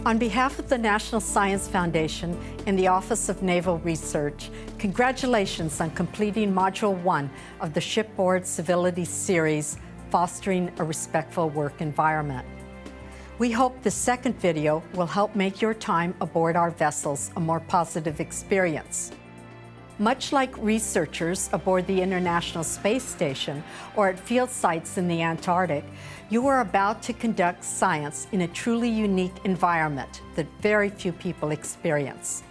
On behalf of the National Science Foundation and the Office of Naval Research, congratulations on completing Module 1 of the Shipboard Civility series, Fostering a Respectful Work Environment. We hope the second video will help make your time aboard our vessels a more positive experience. Much like researchers aboard the International Space Station or at field sites in the Antarctic, you are about to conduct science in a truly unique environment that very few people experience.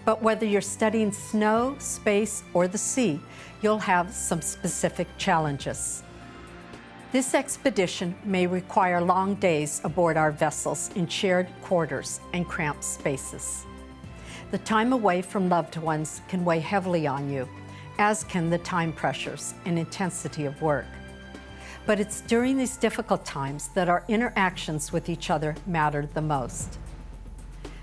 But whether you're studying snow, space, or the sea, you'll have some specific challenges. This expedition may require long days aboard our vessels in shared quarters and cramped spaces. The time away from loved ones can weigh heavily on you, as can the time pressures and intensity of work. But it's during these difficult times that our interactions with each other matter the most.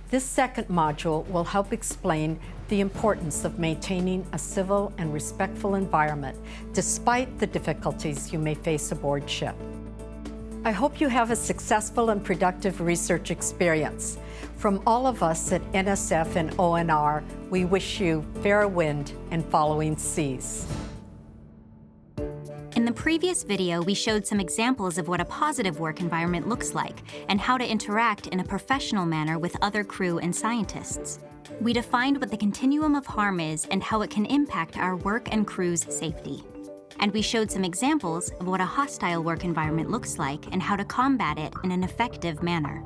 This second module will help explain the importance of maintaining a civil and respectful environment despite the difficulties you may face aboard ship. I hope you have a successful and productive research experience. From all of us at NSF and ONR, we wish you fair wind and following seas. In the previous video, we showed some examples of what a positive work environment looks like and how to interact in a professional manner with other crew and scientists. We defined what the continuum of harm is and how it can impact our work and crew's safety. And we showed some examples of what a hostile work environment looks like and how to combat it in an effective manner.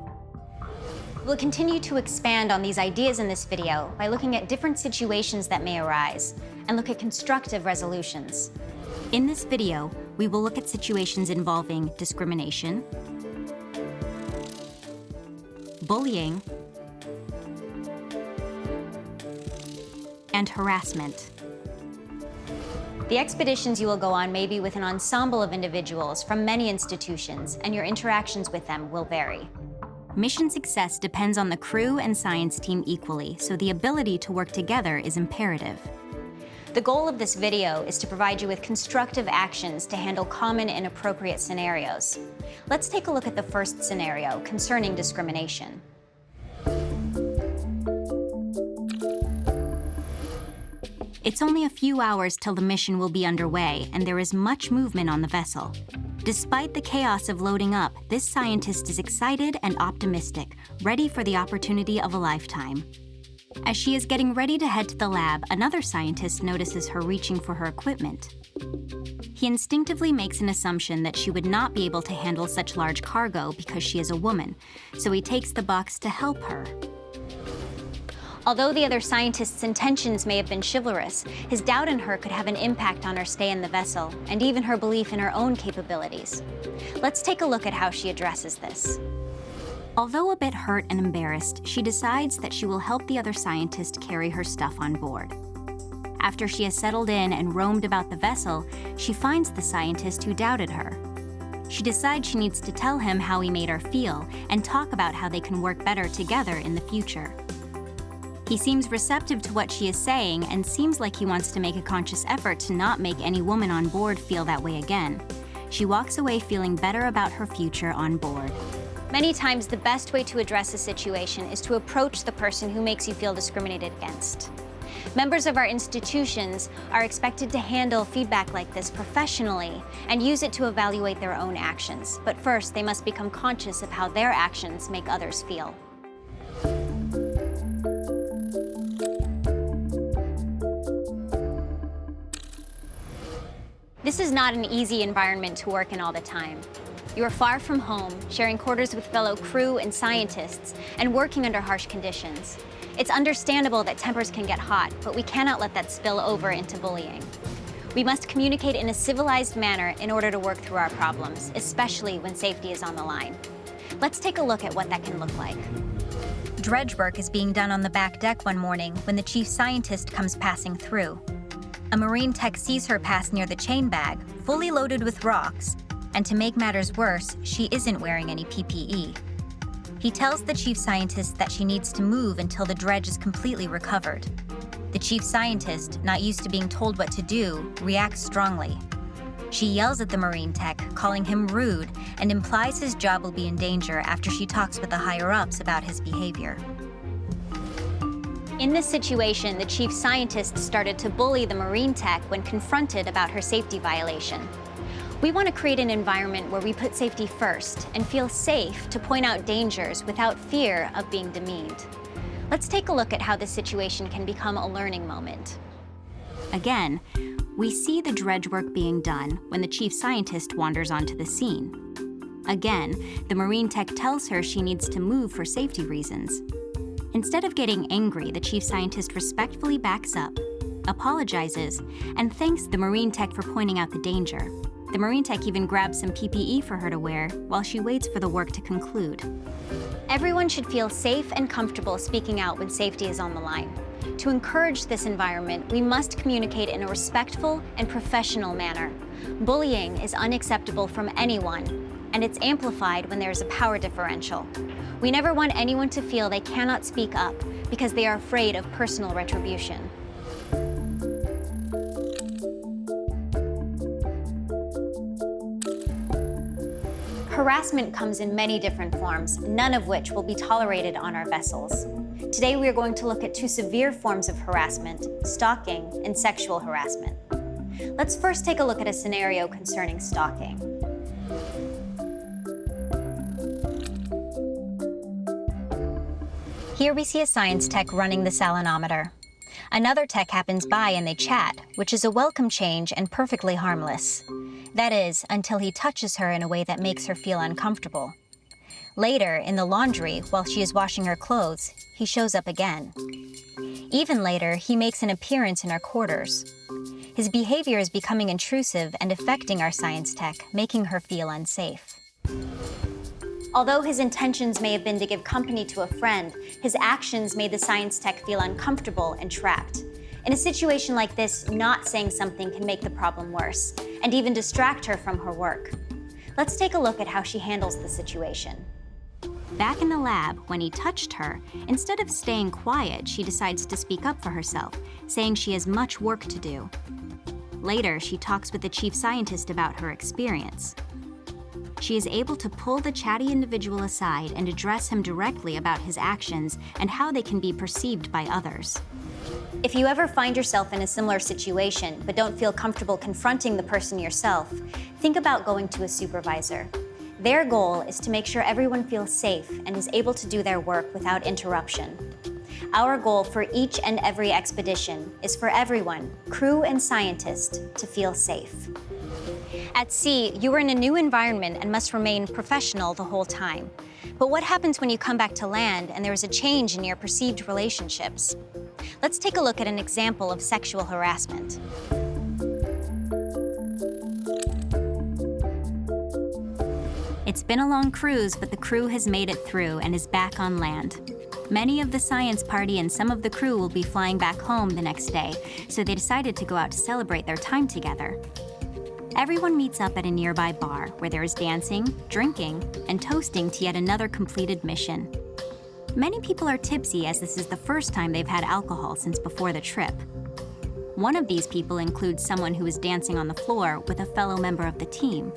We'll continue to expand on these ideas in this video by looking at different situations that may arise and look at constructive resolutions. In this video, we will look at situations involving discrimination, bullying, and harassment. The expeditions you will go on may be with an ensemble of individuals from many institutions, and your interactions with them will vary. Mission success depends on the crew and science team equally, so the ability to work together is imperative. The goal of this video is to provide you with constructive actions to handle common and appropriate scenarios. Let's take a look at the first scenario concerning discrimination. It's only a few hours till the mission will be underway, and there is much movement on the vessel. Despite the chaos of loading up, this scientist is excited and optimistic, ready for the opportunity of a lifetime. As she is getting ready to head to the lab, another scientist notices her reaching for her equipment. He instinctively makes an assumption that she would not be able to handle such large cargo because she is a woman, so he takes the box to help her. Although the other scientist's intentions may have been chivalrous, his doubt in her could have an impact on her stay in the vessel, and even her belief in her own capabilities. Let's take a look at how she addresses this. Although a bit hurt and embarrassed, she decides that she will help the other scientist carry her stuff on board. After she has settled in and roamed about the vessel, she finds the scientist who doubted her. She decides she needs to tell him how he made her feel and talk about how they can work better together in the future. He seems receptive to what she is saying and seems like he wants to make a conscious effort to not make any woman on board feel that way again. She walks away feeling better about her future on board. Many times, the best way to address a situation is to approach the person who makes you feel discriminated against. Members of our institutions are expected to handle feedback like this professionally and use it to evaluate their own actions. But first, they must become conscious of how their actions make others feel. This is not an easy environment to work in all the time. You are far from home, sharing quarters with fellow crew and scientists, and working under harsh conditions. It's understandable that tempers can get hot, but we cannot let that spill over into bullying. We must communicate in a civilized manner in order to work through our problems, especially when safety is on the line. Let's take a look at what that can look like. Dredge work is being done on the back deck one morning when the chief scientist comes passing through. A marine tech sees her pass near the chain bag, fully loaded with rocks, and to make matters worse, she isn't wearing any PPE. He tells the chief scientist that she needs to move until the dredge is completely recovered. The chief scientist, not used to being told what to do, reacts strongly. She yells at the Marine tech, calling him rude, and implies his job will be in danger after she talks with the higher-ups about his behavior. In this situation, the chief scientist started to bully the Marine tech when confronted about her safety violation. We want to create an environment where we put safety first and feel safe to point out dangers without fear of being demeaned. Let's take a look at how this situation can become a learning moment. Again, we see the dredge work being done when the chief scientist wanders onto the scene. Again, the Marine tech tells her she needs to move for safety reasons. Instead of getting angry, the chief scientist respectfully backs up, apologizes, and thanks the Marine tech for pointing out the danger. The Marine tech even grabs some PPE for her to wear while she waits for the work to conclude. Everyone should feel safe and comfortable speaking out when safety is on the line. To encourage this environment, we must communicate in a respectful and professional manner. Bullying is unacceptable from anyone, and it's amplified when there is a power differential. We never want anyone to feel they cannot speak up because they are afraid of personal retribution. Harassment comes in many different forms, none of which will be tolerated on our vessels. Today we are going to look at two severe forms of harassment, stalking and sexual harassment. Let's first take a look at a scenario concerning stalking. Here we see a science tech running the salinometer. Another tech happens by and they chat, which is a welcome change and perfectly harmless. That is, until he touches her in a way that makes her feel uncomfortable. Later, in the laundry, while she is washing her clothes, he shows up again. Even later, he makes an appearance in our quarters. His behavior is becoming intrusive and affecting our science tech, making her feel unsafe. Although his intentions may have been to give company to a friend, his actions made the science tech feel uncomfortable and trapped. In a situation like this, not saying something can make the problem worse, and even distract her from her work. Let's take a look at how she handles the situation. Back in the lab, when he touched her, instead of staying quiet, she decides to speak up for herself, saying she has much work to do. Later, she talks with the chief scientist about her experience. She is able to pull the chatty individual aside and address him directly about his actions and how they can be perceived by others. If you ever find yourself in a similar situation but don't feel comfortable confronting the person yourself, think about going to a supervisor. Their goal is to make sure everyone feels safe and is able to do their work without interruption. Our goal for each and every expedition is for everyone, crew and scientist, to feel safe. At sea, you are in a new environment and must remain professional the whole time. But what happens when you come back to land and there is a change in your perceived relationships? Let's take a look at an example of sexual harassment. It's been a long cruise, but the crew has made it through and is back on land. Many of the science party and some of the crew will be flying back home the next day, so they decided to go out to celebrate their time together. Everyone meets up at a nearby bar where there is dancing, drinking, and toasting to yet another completed mission. Many people are tipsy as this is the first time they've had alcohol since before the trip. One of these people includes someone who is dancing on the floor with a fellow member of the team.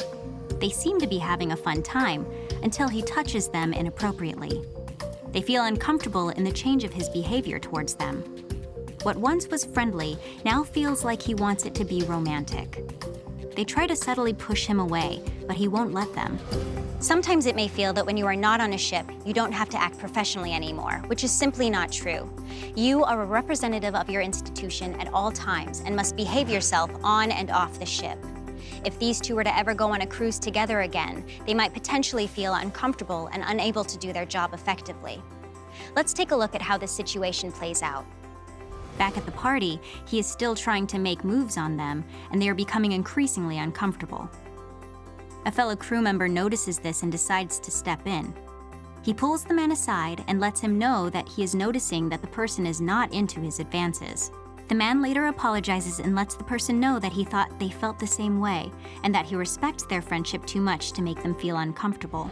They seem to be having a fun time until he touches them inappropriately. They feel uncomfortable in the change of his behavior towards them. What once was friendly now feels like he wants it to be romantic. They try to subtly push him away, but he won't let them. Sometimes it may feel that when you are not on a ship, you don't have to act professionally anymore, which is simply not true. You are a representative of your institution at all times and must behave yourself on and off the ship. If these two were to ever go on a cruise together again, they might potentially feel uncomfortable and unable to do their job effectively. Let's take a look at how this situation plays out. Back at the party, he is still trying to make moves on them, and they are becoming increasingly uncomfortable. A fellow crew member notices this and decides to step in. He pulls the man aside and lets him know that he is noticing that the person is not into his advances. The man later apologizes and lets the person know that he thought they felt the same way, and that he respects their friendship too much to make them feel uncomfortable.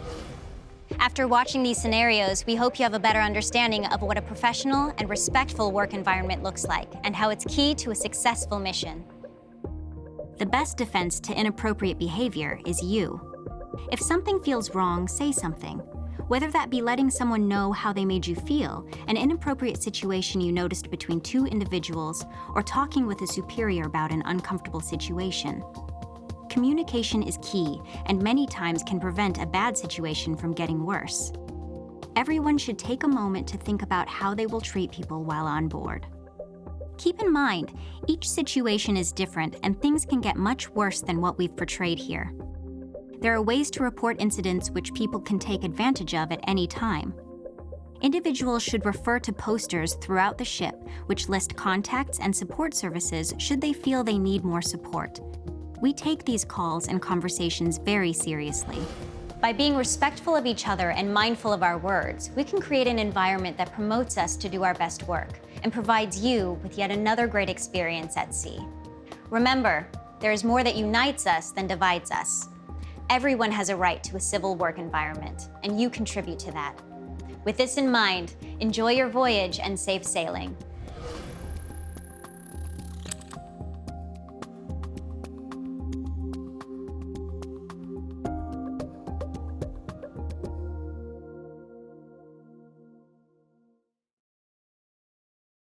After watching these scenarios, we hope you have a better understanding of what a professional and respectful work environment looks like and how it's key to a successful mission. The best defense to inappropriate behavior is you. If something feels wrong, say something. Whether that be letting someone know how they made you feel, an inappropriate situation you noticed between two individuals, or talking with a superior about an uncomfortable situation. Communication is key, and many times can prevent a bad situation from getting worse. Everyone should take a moment to think about how they will treat people while on board. Keep in mind, each situation is different and things can get much worse than what we've portrayed here. There are ways to report incidents which people can take advantage of at any time. Individuals should refer to posters throughout the ship which list contacts and support services should they feel they need more support. We take these calls and conversations very seriously. By being respectful of each other and mindful of our words, we can create an environment that promotes us to do our best work and provides you with yet another great experience at sea. Remember, there is more that unites us than divides us. Everyone has a right to a civil work environment, and you contribute to that. With this in mind, enjoy your voyage and safe sailing.